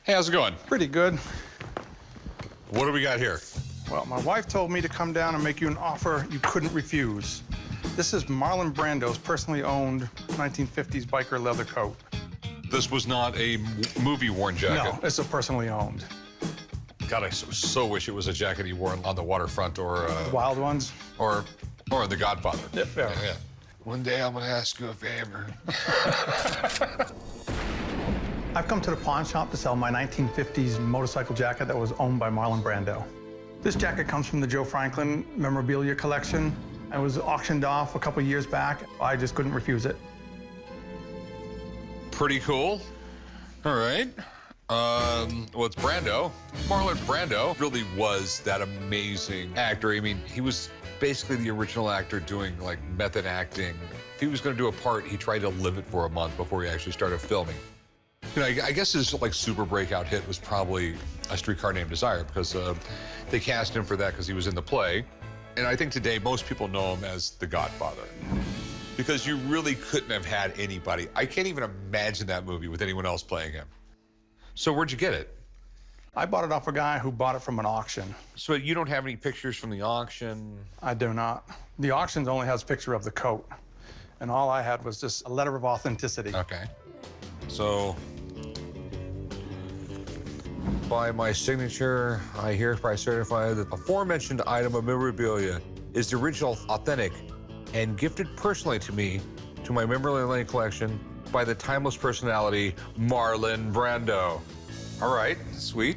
Hey, how's it going? Pretty good. What do we got here? Well, my wife told me to come down and make you an offer you couldn't refuse. This is Marlon Brando's personally owned 1950s biker leather coat. This was not a movie-worn jacket. No, it's a personally owned. God, I so wish it was a jacket he wore on the waterfront or... The wild ones? Or The Godfather. Yeah, fair. Yeah. One day I'm gonna ask you a favor. I've come to the pawn shop to sell my 1950s motorcycle jacket that was owned by Marlon Brando. This jacket comes from the Joe Franklin memorabilia collection. It was auctioned off a couple years back. I just couldn't refuse it. Pretty cool. All right. Well, it's Brando. Marlon Brando really was that amazing actor. I mean, he was basically the original actor doing, like, method acting. If he was going to do a part, he tried to live it for a month before he actually started filming. You know, I guess his, like, super breakout hit was probably A Streetcar Named Desire, because they cast him for that because he was in the play. And I think today most people know him as the Godfather, because you really couldn't have had anybody. I can't even imagine that movie with anyone else playing him. So where'd you get it? I bought it off a guy who bought it from an auction. So you don't have any pictures from the auction? I do not. The auction only has a picture of the coat, and all I had was just a letter of authenticity. Okay. So, by my signature, I hereby certify that the aforementioned item of memorabilia is the original, authentic, and gifted personally to me, to my memorabilia collection, by the timeless personality, Marlon Brando. All right, sweet.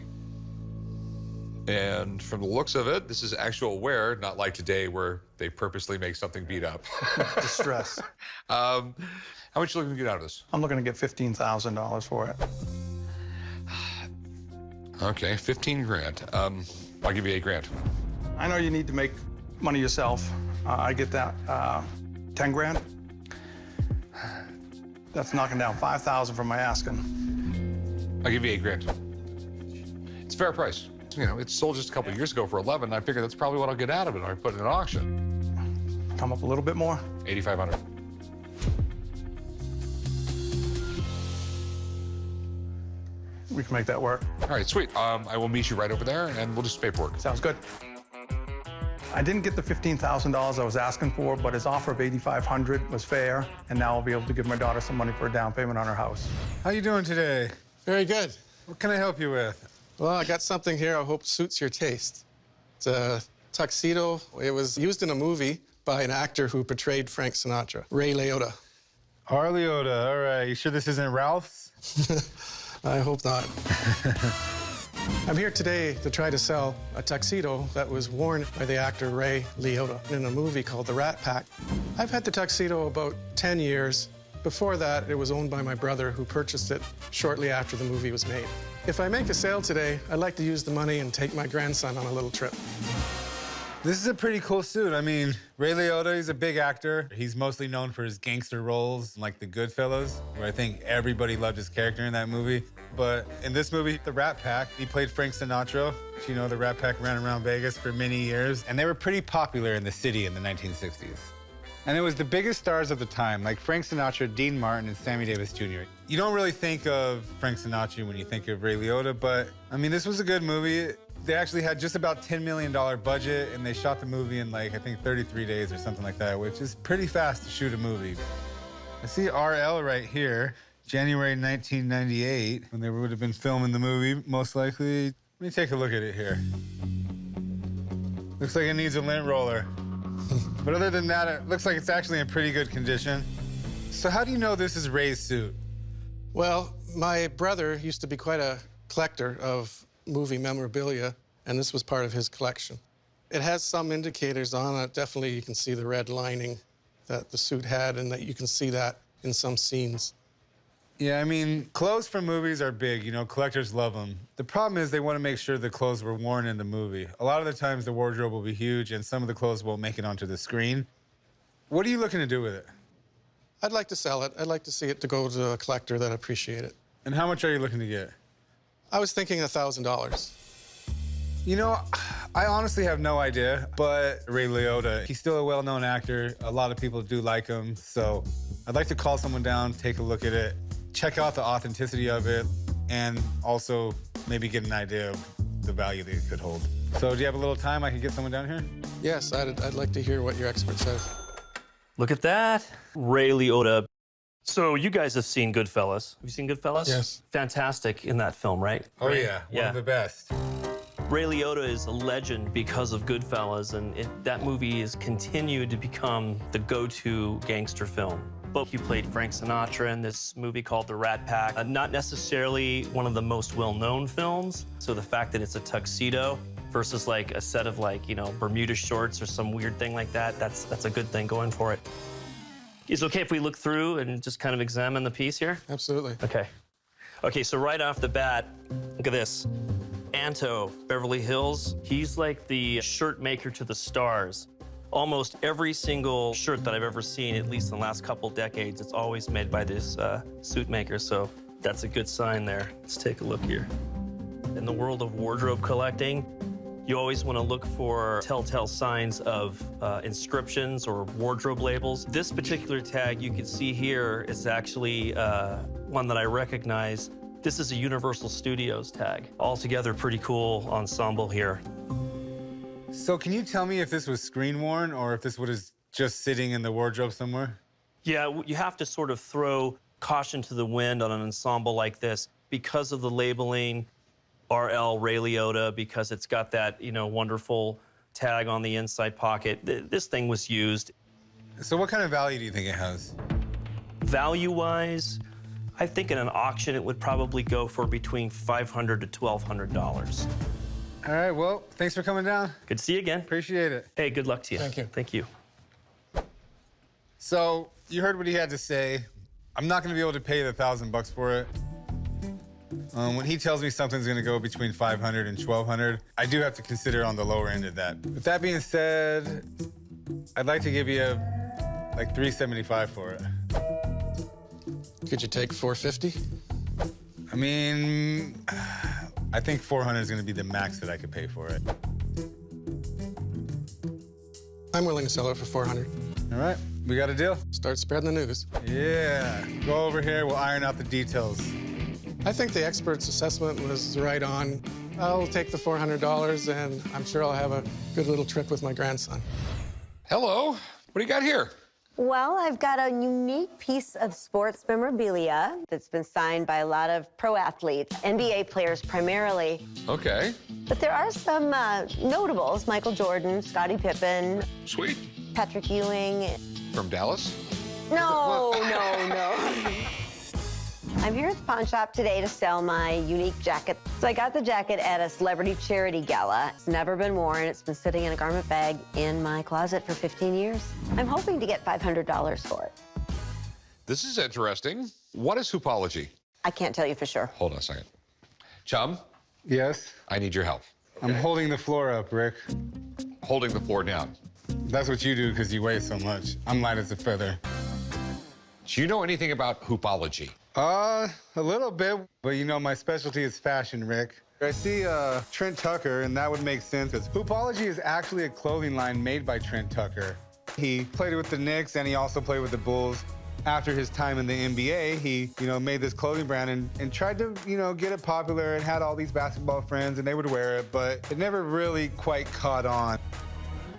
And from the looks of it, this is actual wear, not like today where they purposely make something beat up. Distress. How much you looking to get out of this? I'm looking to get $15,000 for it. Okay, 15 grand. I'll give you 8 grand. I know you need to make money yourself. I get that. 10 grand? That's knocking down 5,000 from my asking. I'll give you 8 grand. It's a fair price. You know, it sold just a couple of years ago for 11. I figure that's probably what I'll get out of it. I put it in an auction. Come up a little bit more? 8,500. We can make that work. All right, sweet. I will meet you right over there, and we'll just paperwork. Sounds good. I didn't get the $15,000 I was asking for, but his offer of $8,500 was fair, and now I'll be able to give my daughter some money for a down payment on her house. How you doing today? Very good. What can I help you with? Well, I got something here I hope suits your taste. It's a tuxedo. It was used in a movie by an actor who portrayed Frank Sinatra, Ray Liotta. R. Liotta, all right. You sure this isn't Ralph's? I hope not. I'm here today to try to sell a tuxedo that was worn by the actor Ray Liotta in a movie called The Rat Pack. I've had the tuxedo about 10 years. Before that, it was owned by my brother, who purchased it shortly after the movie was made. If I make a sale today, I'd like to use the money and take my grandson on a little trip. This is a pretty cool suit. I mean, Ray Liotta, he's a big actor. He's mostly known for his gangster roles, like The Goodfellas, where I think everybody loved his character in that movie. But in this movie, The Rat Pack, he played Frank Sinatra. You know, the Rat Pack ran around Vegas for many years, and they were pretty popular in the city in the 1960s. And it was the biggest stars of the time, like Frank Sinatra, Dean Martin, and Sammy Davis Jr. You don't really think of Frank Sinatra when you think of Ray Liotta, but, I mean, this was a good movie. They actually had just about $10 million budget, and they shot the movie in, like, I think 33 days or something like that, which is pretty fast to shoot a movie. I see RL right here, January 1998, when they would have been filming the movie, most likely. Let me take a look at it here. Looks like it needs a lint roller. But other than that, it looks like it's actually in pretty good condition. So how do you know this is Ray's suit? Well, my brother used to be quite a collector of movie memorabilia, and this was part of his collection. It has some indicators on it. Definitely you can see the red lining that the suit had, and that you can see that in some scenes. Yeah, I mean, clothes from movies are big. You know, collectors love them. The problem is they want to make sure the clothes were worn in the movie. A lot of the times the wardrobe will be huge, and some of the clothes won't make it onto the screen. What are you looking to do with it? I'd like to sell it. I'd like to see it to go to a collector that appreciate it. And how much are you looking to get? I was thinking $1,000. You know, I honestly have no idea, but Ray Liotta, he's still a well-known actor. A lot of people do like him, so I'd like to call someone down, take a look at it, check out the authenticity of it, and also maybe get an idea of the value that it could hold. So do you have a little time I could get someone down here? Yes, I'd like to hear what your expert says. Look at that. Ray Liotta. So you guys have seen Goodfellas. Have you seen Goodfellas? Yes. Fantastic in that film, right? Oh yeah, one of the best. Ray Liotta is a legend because of Goodfellas, and that movie has continued to become the go-to gangster film. But he played Frank Sinatra in this movie called The Rat Pack. Not necessarily one of the most well-known films, so the fact that it's a tuxedo versus like a set of like, you know, Bermuda shorts or some weird thing like that, that's a good thing going for it. Is it okay if we look through and just kind of examine the piece here? Absolutely. Okay. Okay, so right off the bat, look at this. Anto, Beverly Hills, he's like the shirt maker to the stars. Almost every single shirt that I've ever seen, at least in the last couple decades, it's always made by this suit maker, so that's a good sign there. Let's take a look here. In the world of wardrobe collecting, you always want to look for telltale signs of inscriptions or wardrobe labels. This particular tag you can see here is actually one that I recognize. This is a Universal Studios tag. Altogether, pretty cool ensemble here. So can you tell me if this was screen worn or if this was just sitting in the wardrobe somewhere? Yeah, you have to sort of throw caution to the wind on an ensemble like this because of the labeling, RL Ray Liotta, because it's got that, you know, wonderful tag on the inside pocket. This thing was used. So what kind of value do you think it has? Value-wise, I think in an auction it would probably go for between $500 to $1,200. All right, well, thanks for coming down. Good to see you again. Appreciate it. Hey, good luck to you. Thank you. Thank you. So you heard what he had to say. I'm not gonna be able to pay the $1,000 for it. When he tells me something's gonna go between $500 and $1,200, I do have to consider on the lower end of that. With that being said, I'd like to give you like $375 for it. Could you take $450? I mean, I think $400 is gonna be the max that I could pay for it. I'm willing to sell it for $400. All right, we got a deal. Start spreading the news. Yeah, go over here, we'll iron out the details. I think the expert's assessment was right on. I'll take the $400, and I'm sure I'll have a good little trip with my grandson. Hello. What do you got here? Well, I've got a unique piece of sports memorabilia that's been signed by a lot of pro athletes, NBA players primarily. Okay. But there are some notables, Michael Jordan, Scottie Pippen, Sweet. Patrick Ewing. From Dallas? No. I'm here at the pawn shop today to sell my unique jacket. So I got the jacket at a celebrity charity gala. It's never been worn. It's been sitting in a garment bag in my closet for 15 years. I'm hoping to get $500 for it. This is interesting. What is hoopology? I can't tell you for sure. Hold on a second. Chum, Yes? I need your help. I'm holding the floor up, Rick. Holding the floor down. That's what you do because you weigh so much. I'm light as a feather. Do you know anything about hoopology? A little bit, but you know, my specialty is fashion, Rick. I see Trent Tucker, and that would make sense, because Hoopology is actually a clothing line made by Trent Tucker. He played with the Knicks, and he also played with the Bulls. After his time in the NBA, he, made this clothing brand and tried to, get it popular and had all these basketball friends, and they would wear it, but it never really quite caught on.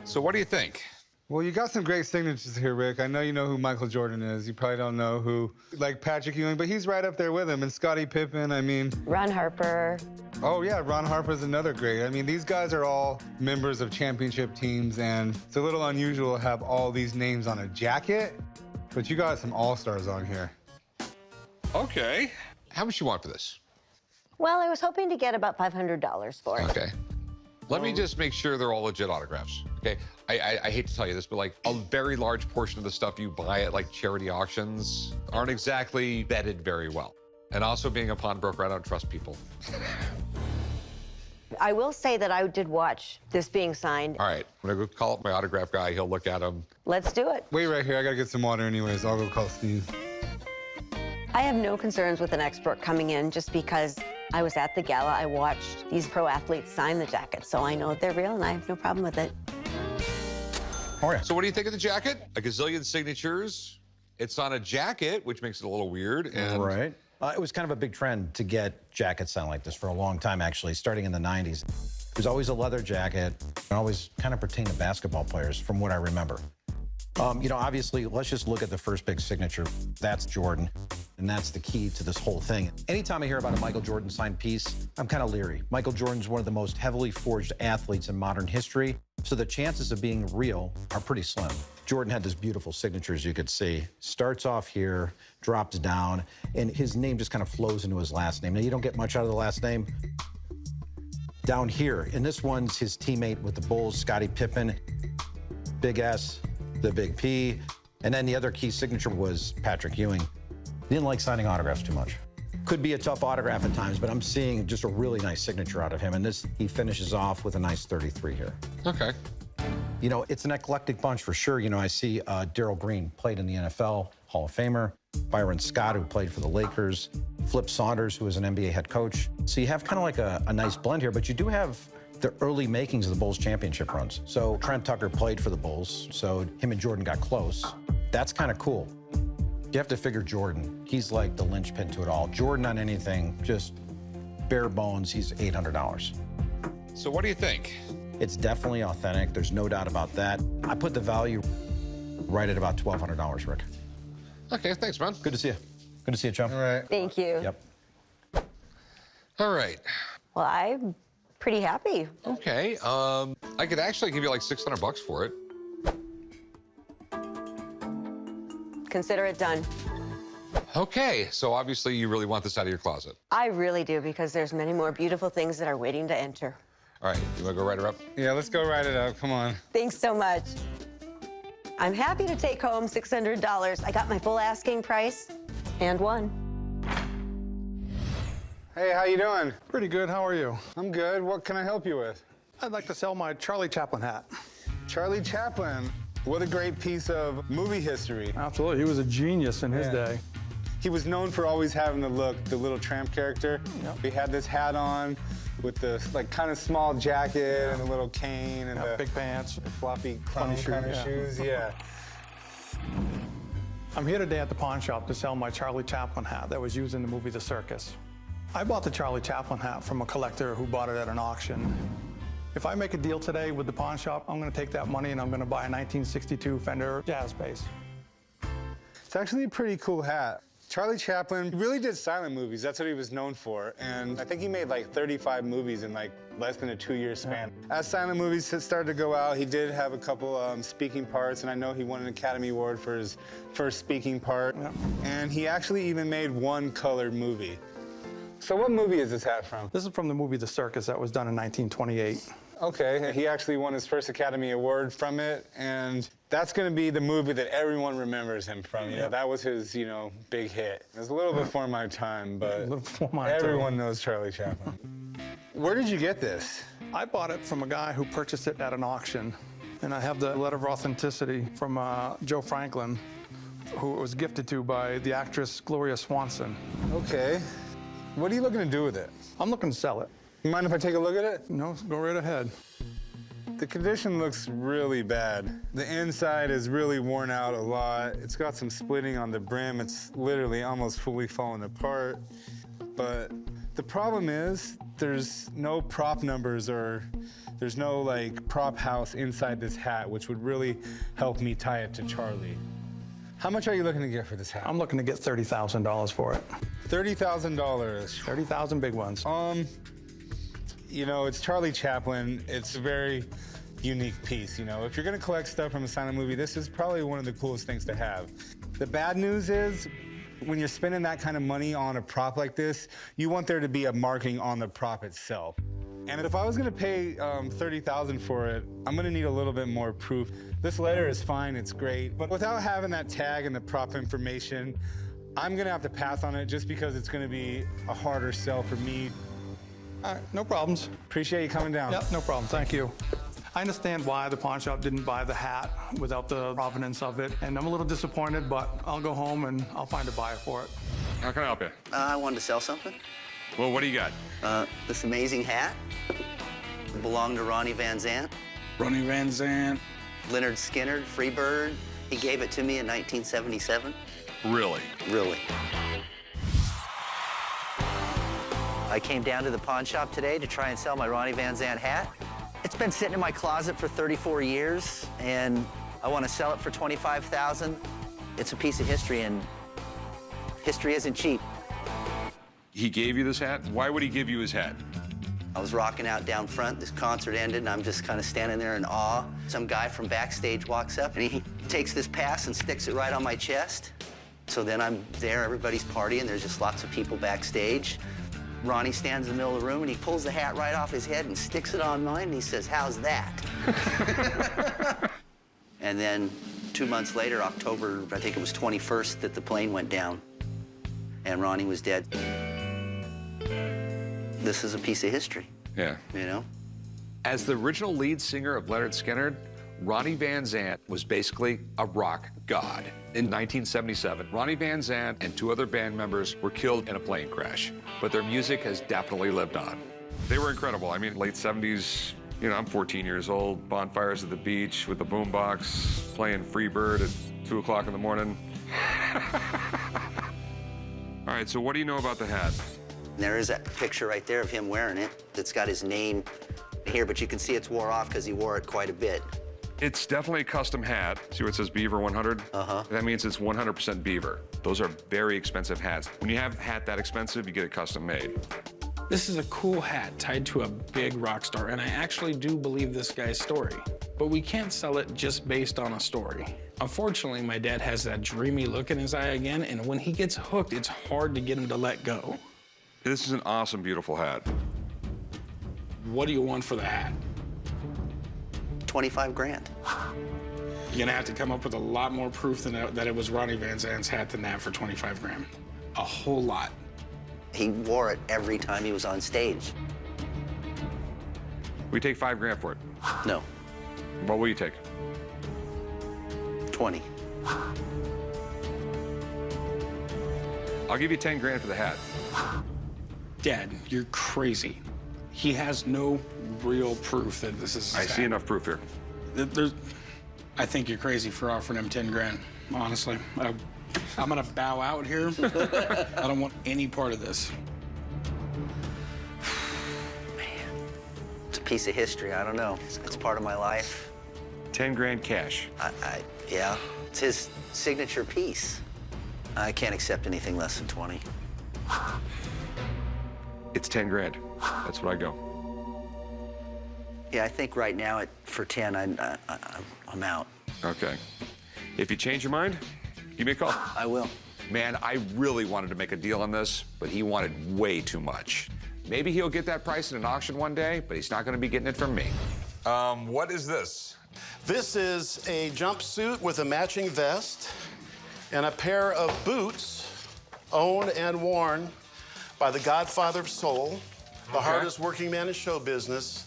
So what do you think? Well, you got some great signatures here, Rick. I know you know who Michael Jordan is. You probably don't know who, like Patrick Ewing, but he's right up there with him. And Scottie Pippen, I mean. Ron Harper. Oh, yeah, Ron Harper's another great. I mean, these guys are all members of championship teams, and it's a little unusual to have all these names on a jacket, but you got some all-stars on here. Okay. How much you want for this? Well, I was hoping to get about $500 for it. Okay. Let me just make sure they're all legit autographs, okay? I hate to tell you this, but like a very large portion of the stuff you buy at like charity auctions aren't exactly vetted very well. And also being a pawnbroker, I don't trust people. I will say that I did watch this being signed. All right, I'm gonna go call up my autograph guy. He'll look at them. Let's do it. Wait right here. I gotta get some water anyways. I'll go call Steve. I have no concerns with an expert coming in just because I was at the gala. I watched these pro athletes sign the jacket, so I know that they're real, and I have no problem with it. All right. So what do you think of the jacket? A gazillion signatures. It's on a jacket, which makes it a little weird. And Right. It was kind of a big trend to get jackets sound like this for a long time, actually, starting in the 90s. It was always a leather jacket and always kind of pertained to basketball players, from what I remember. You know, obviously, let's just look at the first big signature. That's Jordan, and that's the key to this whole thing. Anytime I hear about a Michael Jordan signed piece, I'm kind of leery. Michael Jordan's one of the most heavily forged athletes in modern history, so the chances of being real are pretty slim. Jordan had this beautiful signature, as you could see. Starts off here, drops down, and his name just kind of flows into his last name. Now, you don't get much out of the last name. Down here, and this one's his teammate with the Bulls, Scottie Pippen, Big S, the Big P, and then the other key signature was Patrick Ewing. He didn't like signing autographs too much. Could be a tough autograph at times, but I'm seeing just a really nice signature out of him, and this, he finishes off with a nice 33 here. Okay. You know, it's an eclectic bunch for sure. You know, I see Darryl Green, played in the NFL, Hall of Famer, Byron Scott, who played for the Lakers, Flip Saunders, who was an NBA head coach. So you have kind of like a nice blend here, but you do have the early makings of the Bulls championship runs. So Trent Tucker played for the Bulls, so him and Jordan got close. That's kind of cool. You have to figure Jordan. He's like the linchpin to it all. Jordan on anything, just bare bones, he's $800. So what do you think? It's definitely authentic. There's no doubt about that. I put the value right at about $1,200, Rick. Okay, thanks, man. Good to see you. Good to see you, chum. All right. Thank you. Yep. All right. Well, I'm pretty happy. Okay. I could actually give you like $600 for it. Consider it done. Okay. So obviously you really want this out of your closet. I really do, because there's many more beautiful things that are waiting to enter. All right. You want to go write her up? Yeah, let's go write it up. Come on. Thanks so much. I'm happy to take home $600. I got my full asking price and won. Hey, how you doing? Pretty good. How are you? I'm good. What can I help you with? I'd like to sell my Charlie Chaplin hat. Charlie Chaplin. What a great piece of movie history. Absolutely. He was a genius in his day. He was known for always having the look, the little tramp character. Yep. He had this hat on with the like kind of small jacket and a little cane and the Big pants. floppy clown Funny kind of shoes, shoes. Yeah. I'm here today at the pawn shop to sell my Charlie Chaplin hat that was used in the movie The Circus. I bought the Charlie Chaplin hat from a collector who bought it at an auction. If I make a deal today with the pawn shop, I'm going to take that money and I'm going to buy a 1962 Fender Jazz bass. It's actually a pretty cool hat. Charlie Chaplin really did silent movies. That's what he was known for. And I think he made like 35 movies in like less than a 2-year span. As silent movies started to go out, he did have a couple speaking parts, and I know he won an Academy Award for his first speaking part. Yeah. And he actually even made one colored movie. So what movie is this hat from? This is from the movie The Circus that was done in 1928. Okay, he actually won his first Academy Award from it, and that's gonna be the movie that everyone remembers him from. You know, that was his, you know, big hit. It was a little before my time, but A little before my time. everyone knows Charlie Chaplin. Where did you get this? I bought it from a guy who purchased it at an auction. And I have the letter of authenticity from Joe Franklin, who it was gifted to by the actress Gloria Swanson. Okay. What are you looking to do with it? I'm looking to sell it. You mind if I take a look at it? No, go right ahead. The condition looks really bad. The inside is really worn out a lot. It's got some splitting on the brim. It's literally almost fully fallen apart. But the problem is there's no prop numbers or there's no like prop house inside this hat, which would really help me tie it to Charlie. How much are you looking to get for this hat? I'm looking to get $30,000 for it. $30,000. 30,000 big ones. You know, it's Charlie Chaplin. It's a very unique piece, you know. If you're gonna collect stuff from a silent movie, this is probably one of the coolest things to have. The bad news is, when you're spending that kind of money on a prop like this, you want there to be a marking on the prop itself. And if I was gonna pay $30,000 for it, I'm gonna need a little bit more proof. This letter is fine, it's great, but without having that tag and the prop information, I'm gonna have to pass on it just because it's gonna be a harder sell for me. All right, no problems. Appreciate you coming down. Yep, no problem, thank you. I understand why the pawn shop didn't buy the hat without the provenance of it, and I'm a little disappointed, but I'll go home and I'll find a buyer for it. How can I help you? I wanted to sell something. Well, what do you got? This amazing hat. It belonged to Ronnie Van Zant. Ronnie Van Zant. Lynyrd Skynyrd, Freebird. He gave it to me in 1977. Really? Really. I came down to the pawn shop today to try and sell my Ronnie Van Zant hat. It's been sitting in my closet for 34 years, and I want to sell it for $25,000. It's a piece of history, and history isn't cheap. He gave you this hat? Why would he give you his hat? I was rocking out down front. This concert ended, and I'm just kind of standing there in awe. Some guy from backstage walks up, and he takes this pass and sticks it right on my chest. So then I'm there, everybody's partying. There's just lots of people backstage. Ronnie stands in the middle of the room, and he pulls the hat right off his head and sticks it on mine, and he says, "How's that?" And then 2 months later, October, I think it was 21st, that the plane went down, and Ronnie was dead. This is a piece of history. Yeah. You know? As the original lead singer of Lynyrd Skynyrd, Ronnie Van Zant was basically a rock god. In 1977, Ronnie Van Zant and 2 other band members were killed in a plane crash, but their music has definitely lived on. They were incredible. I mean, late 70s, you know, I'm 14 years old, bonfires at the beach with a boombox, playing Freebird at 2 o'clock in the morning. All right, so what do you know about the hat? There is that picture right there of him wearing it. It's got his name here, but you can see it's wore off because he wore it quite a bit. It's definitely a custom hat. See where it says Beaver 100? Uh-huh. That means it's 100% beaver. Those are very expensive hats. When you have a hat that expensive, you get it custom made. This is a cool hat tied to a big rock star, and I actually do believe this guy's story. But we can't sell it just based on a story. Unfortunately, my dad has that dreamy look in his eye again, and when he gets hooked, it's hard to get him to let go. This is an awesome, beautiful hat. What do you want for the hat? 25 grand. You're gonna have to come up with a lot more proof than that it was Ronnie Van Zant's hat than that for 25 grand. A whole lot. He wore it every time he was on stage. We take 5 grand for it. No, What will you take? 20. I'll give you 10 grand for the hat. Dad, you're crazy. He has no real proof that this is his I hat. see enough proof here. I think you're crazy for offering him 10 grand, honestly. I'm gonna bow out here. I don't want any part of this. Man, it's a piece of history. I don't know. It's part of my life. 10 grand cash. Yeah, it's his signature piece. I can't accept anything less than 20. It's 10 grand. That's what I go. Yeah, I think right now for 10, I'm out. Okay. If you change your mind, give me a call. I will. Man, I really wanted to make a deal on this, but he wanted way too much. Maybe he'll get that price in an auction one day, but he's not going to be getting it from me. What is this? This is a jumpsuit with a matching vest and a pair of boots owned and worn by the godfather of soul, the hardest working man in show business,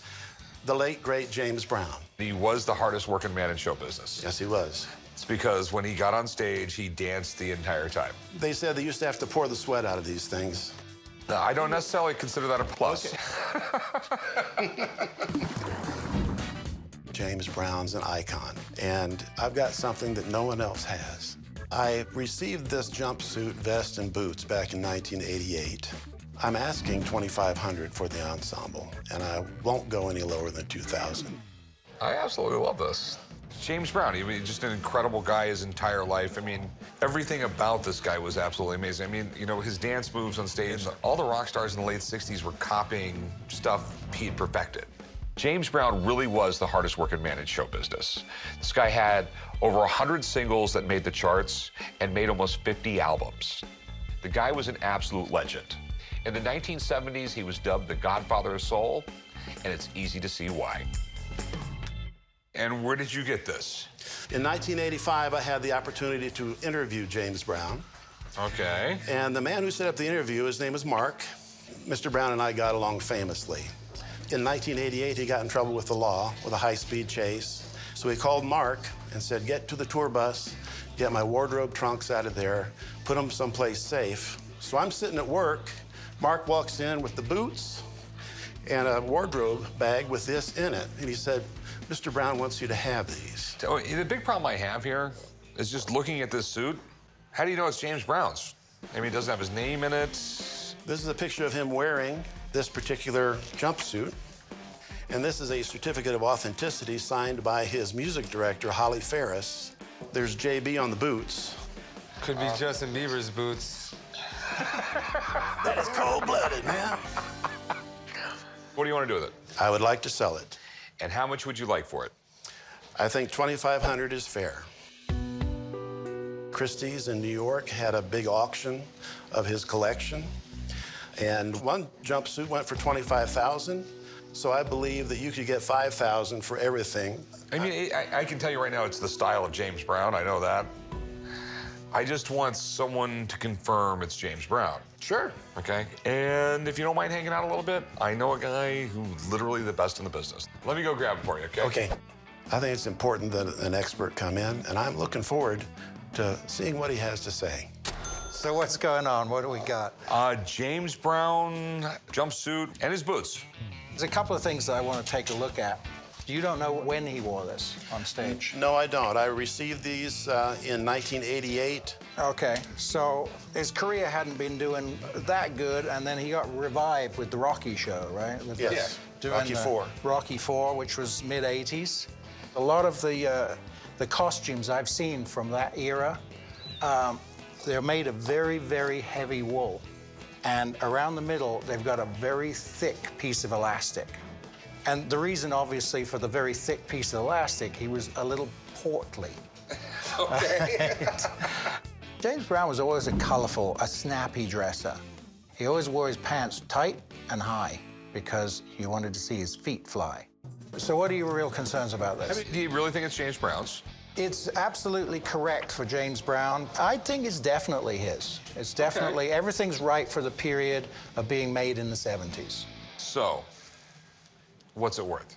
the late, great James Brown. He was the hardest working man in show business. Yes, he was. It's because when he got on stage, he danced the entire time. They said they used to have to pour the sweat out of these things. No, I don't necessarily consider that a plus. Okay. James Brown's an icon, and I've got something that no one else has. I received this jumpsuit, vest, and boots back in 1988. I'm asking $2,500 for the ensemble, and I won't go any lower than $2,000. I absolutely love this. James Brown, just an incredible guy his entire life. I mean, everything about this guy was absolutely amazing. I mean, you know, his dance moves on stage, all the rock stars in the late 60s were copying stuff he'd perfected. James Brown really was the hardest working man in show business. This guy had over 100 singles that made the charts and made almost 50 albums. The guy was an absolute legend. In the 1970s, he was dubbed the Godfather of Soul, and it's easy to see why. And where did you get this? In 1985, I had the opportunity to interview James Brown. Okay. And the man who set up the interview, his name was Mark. Mr. Brown and I got along famously. In 1988, he got in trouble with the law with a high-speed chase. So he called Mark and said, get to the tour bus, get my wardrobe trunks out of there, put them someplace safe. So I'm sitting at work. Mark walks in with the boots and a wardrobe bag with this in it. And he said, Mr. Brown wants you to have these. So, the big problem I have here is just looking at this suit. How do you know it's James Brown's? I mean, it doesn't have his name in it. This is a picture of him wearing this particular jumpsuit. And this is a certificate of authenticity signed by his music director, Holly Ferris. There's JB on the boots. Could be Justin Bieber's boots. That is cold-blooded, man. What do you want to do with it? I would like to sell it. And how much would you like for it? I think $2,500 is fair. Christie's in New York had a big auction of his collection, and one jumpsuit went for $25,000. So I believe that you could get $5,000 for everything. I mean, I can tell you right now, it's the style of James Brown. I know that. I just want someone to confirm it's James Brown. Sure. Okay? And if you don't mind hanging out a little bit, I know a guy who's literally the best in the business. Let me go grab it for you, okay? Okay. I think it's important that an expert come in, and I'm looking forward to seeing what he has to say. So what's going on? What do we got? James Brown jumpsuit and his boots. There's a couple of things that I want to take a look at. You don't know when he wore this on stage? No, I don't. I received these in 1988. Okay, so his career hadn't been doing that good, and then he got revived with the Rocky show, right? Yes, Doing Rocky IV. Rocky IV, which was mid-'80s. A lot of the costumes I've seen from that era, they're made of very, very heavy wool. And around the middle, they've got a very thick piece of elastic. And the reason, obviously, for the very thick piece of elastic, he was a little portly. Okay. James Brown was always a colorful, a snappy dresser. He always wore his pants tight and high because you wanted to see his feet fly. So what are your real concerns about this? I mean, do you really think it's James Brown's? It's absolutely correct for James Brown. I think it's definitely his. It's definitely, everything's right for the period of being made in the 70s. So, what's it worth?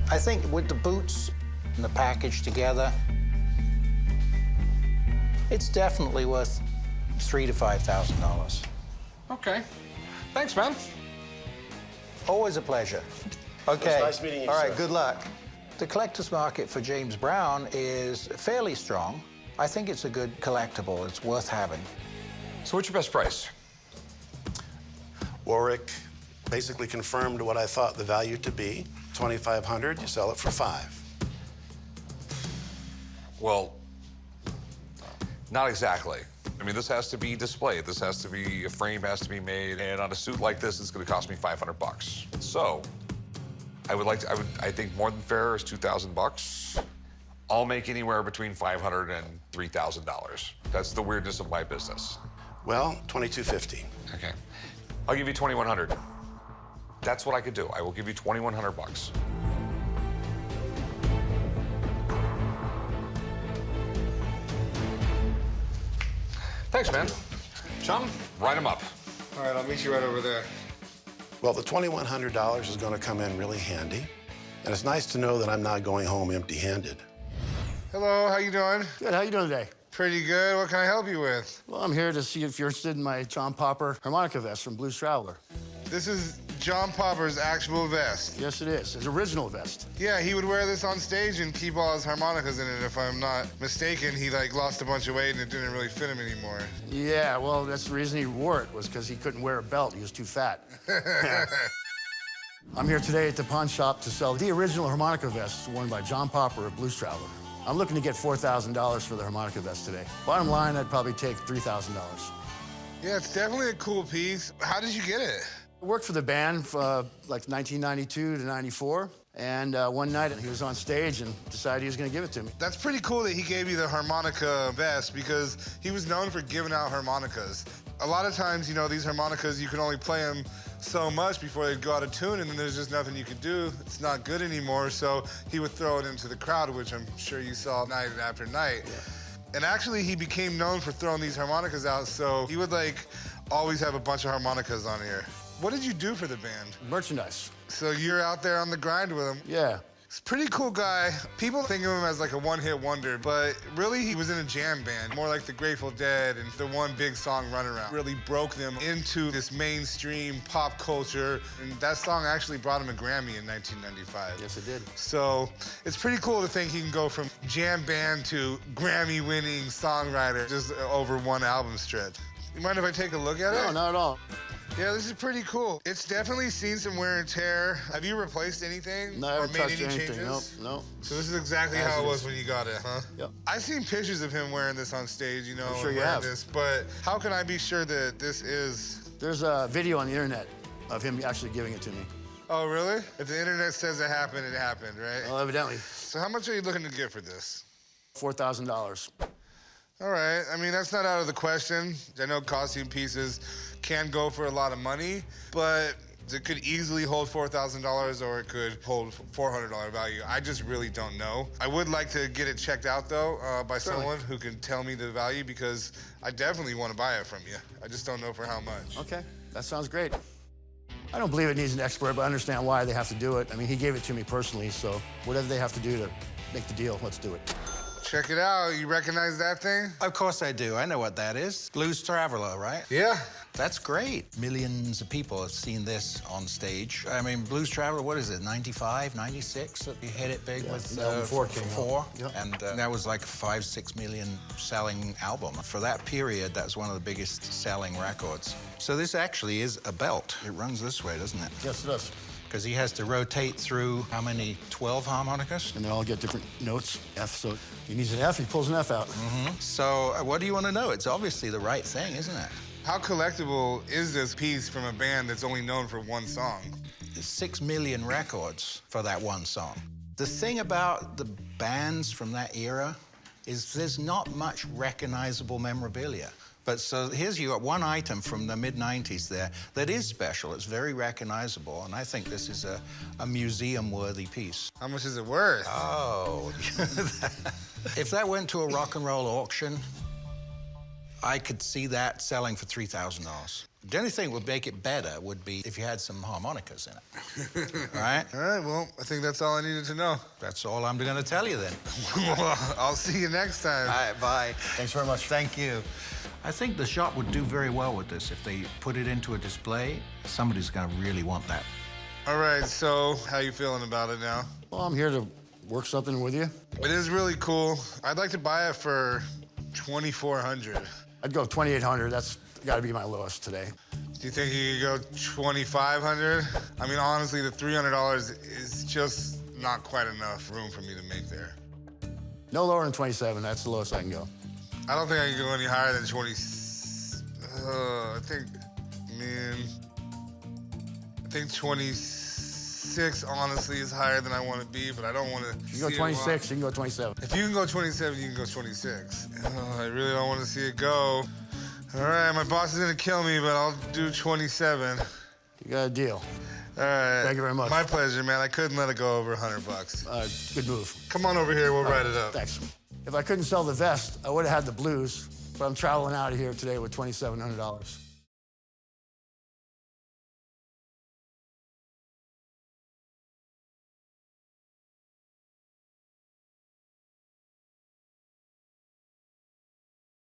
I think with the boots and the package together, it's definitely worth $3,000 to $5,000. Okay. Thanks, man. Always a pleasure. Okay. It was nice meeting you, All right, sir. good luck. The collector's market for James Brown is fairly strong. I think it's a good collectible. It's worth having. So what's your best price? Warwick basically confirmed what I thought the value to be. $2,500, you sell it for $5,000. Well, not exactly. I mean, this has to be displayed. This has to be, a frame has to be made, and on a suit like this, it's gonna cost me $500. So, I think more than fair is $2,000. I'll make anywhere between $500 and $3,000. That's the weirdness of my business. Well, $2,250. Okay. I'll give you $2,100. That's what I could do. I will give you $2,100. Thanks, man. Chum, write them up. All right, I'll meet you right over there. Well, the $2,100 is going to come in really handy, and it's nice to know that I'm not going home empty-handed. Hello, how you doing? Good, how you doing today? Pretty good. What can I help you with? Well, I'm here to see if you're interested in my John Popper harmonica vest from Blues Traveler. This is John Popper's actual vest. Yes, it is. His original vest. Yeah, he would wear this on stage and keep all his harmonicas in it. If I'm not mistaken, he lost a bunch of weight and it didn't really fit him anymore. Yeah, well, that's the reason he wore it, was because he couldn't wear a belt. He was too fat. I'm here today at the pawn shop to sell the original harmonica vest worn by John Popper of Blues Traveler. I'm looking to get $4,000 for the harmonica vest today. Bottom line, I'd probably take $3,000. Yeah, it's definitely a cool piece. How did you get it? I worked for the band like 1992 to 94, and one night he was on stage and decided he was going to give it to me. That's pretty cool that he gave you the harmonica vest because he was known for giving out harmonicas. A lot of times, you know, these harmonicas, you can only play them so much before they'd go out of tune, and then there's just nothing you could do. It's not good anymore, so he would throw it into the crowd, which I'm sure you saw night after night. Yeah. And actually, he became known for throwing these harmonicas out, so he would, always have a bunch of harmonicas on here. What did you do for the band? Merchandise. So you're out there on the grind with him? Yeah. He's a pretty cool guy. People think of him as a one-hit wonder, but really he was in a jam band, more like the Grateful Dead, and the one big song, Runaround, really broke them into this mainstream pop culture, and that song actually brought him a Grammy in 1995. Yes, it did. So it's pretty cool to think he can go from jam band to Grammy-winning songwriter just over one album stretch. You mind if I take a look at it? No, not at all. Yeah, this is pretty cool. It's definitely seen some wear and tear. Have you replaced anything? No, I or haven't made touched any anything. changes? No. So this is exactly As how it it was is. when you got it, huh? Yep. I've seen pictures of him wearing this on stage, you know, I'm sure and you wearing have. this, but how can I be sure that this is... There's a video on the internet of him actually giving it to me. Oh, really? If the internet says it happened, right? Well, evidently. So how much are you looking to get for this? $4,000. All right, I mean, that's not out of the question. I know costume pieces can go for a lot of money, but it could easily hold $4,000 or it could hold $400 value. I just really don't know. I would like to get it checked out, though, by someone who can tell me the value because I definitely want to buy it from you. I just don't know for how much. Okay, that sounds great. I don't believe it needs an expert, but I understand why they have to do it. I mean, he gave it to me personally, so whatever they have to do to make the deal, let's do it. Check it out. You recognize that thing? Of course I do. I know what that is. Blues Traveler, right? Yeah. That's great. Millions of people have seen this on stage. I mean, Blues Traveler, what is it, 95, 96 that you hit it big with before it came out. 4? Yep. And that was like a 5-6 million selling album. For that period, that was one of the biggest selling records. So this actually is a belt. It runs this way, doesn't it? Yes, it does. Because he has to rotate through, how many, 12 harmonicas? And they all get different notes. F, so he needs an F, he pulls an F out. So what do you want to know? It's obviously the right thing, isn't it? How collectible is this piece from a band that's only known for one song? There's 6 million records for that one song. The thing about the bands from that era is there's not much recognizable memorabilia. But so here's you got one item from the mid-90s there that is special. It's very recognizable, and I think this is a museum-worthy piece. How much is it worth? Oh, if that went to a rock and roll auction, I could see that selling for $3,000. The only thing that would make it better would be if you had some harmonicas in it. All right? All right, well, I think that's all I needed to know. That's all I'm going to tell you then. Well, I'll see you next time. All right, bye. Thanks very much. Thank you. I think the shop would do very well with this. If they put it into a display, somebody's going to really want that. All right, so how you feeling about it now? Well, I'm here to work something with you. It is really cool. I'd like to buy it for $2,400. I'd go 2,800. That's got to be my lowest today. Do you think you could go $2,500? I mean, honestly, the $300 is just not quite enough room for me to make there. No lower than 27. That's the lowest I can go. I don't think I can go any higher than 20. I think 26, honestly, is higher than I want to be, but I don't want to. You can go 26, you can go 27. If you can go 27, you can go 26. I really don't want to see it go. All right, my boss is going to kill me, but I'll do 27. You got a deal. All right. Thank you very much. My pleasure, man. I couldn't let it go over $100. Good move. Come on over here. We'll write it up. Thanks. If I couldn't sell the vest, I would have had the blues, but I'm traveling out of here today with $2,700.